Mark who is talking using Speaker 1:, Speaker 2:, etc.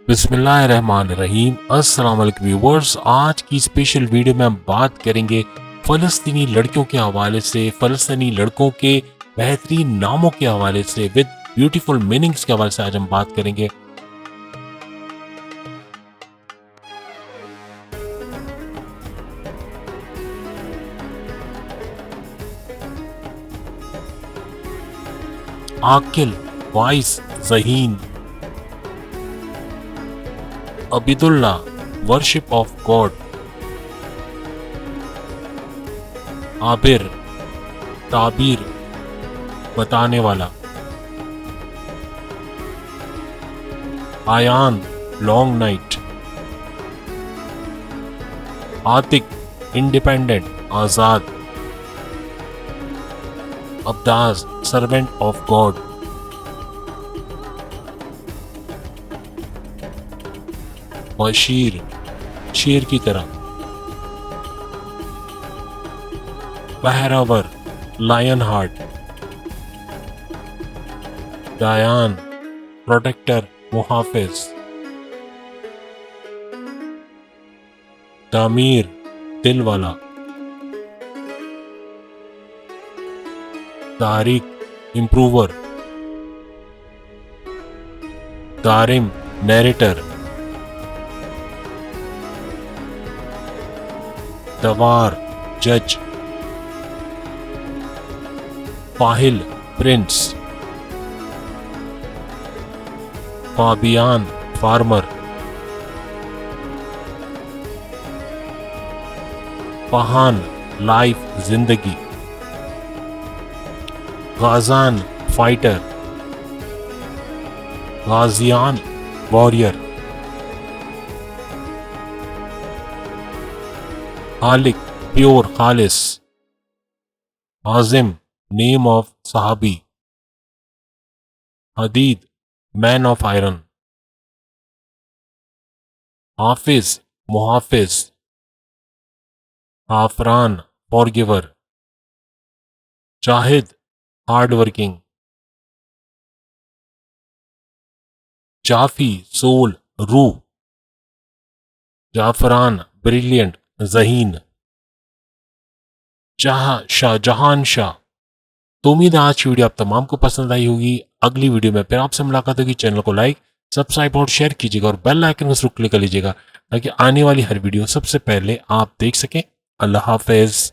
Speaker 1: बिस्मिल्लाहिर्रहमानिर्रहीम। अस्सलाम वालेकुम व्यूअर्स। आज की स्पेशल वीडियो में हम बात करेंगे फ़लस्तीनी लड़कियों के हवाले से, फ़लस्तीनी लड़कों के बेहतरीन नामों के हवाले से, विद ब्यूटीफुल मीनिंग्स के हवाले से आज हम बात करेंगे। आकिल, वाइस, ज़हीन। Abidullah, worship of God. Abir, ताबीर, बताने वाला। Ayaan, long night. Atiq, independent, आजाद। Abdas, servant of God. Bashir, शेर की तरह। Bahrawar, lion heart. Dayan, protector, मुहाफिज। तामीर, दिल वाला। तारिक, इम्प्रूवर। दारिम, नैरेटर। दवार, जज। Fahil, prince. Fabian, farmer. Fahan, life, जिंदगी। Ghazan, fighter. Ghaziyan, warrior. Halik, pure, खालिस। हाजिम, नेम ऑफ सहाबी। Hadid, man of iron. Hafiz, मुहाफिज। Hafran, फॉरगिवर। Zahid, hard working. Jafi, soul, रूह। जाफरान, ब्रिलियंट, ज़हीन। जहान शाह। तो उम्मीद है आज की वीडियो आप तमाम को पसंद आई होगी। अगली वीडियो में फिर आपसे मुलाकात होगी। चैनल को लाइक, सब्सक्राइब और शेयर कीजिएगा और बेल आइकन को जरूर क्लिक कर लीजिएगा ताकि आने वाली हर वीडियो सबसे पहले आप देख सकें। अल्लाह हाफिज।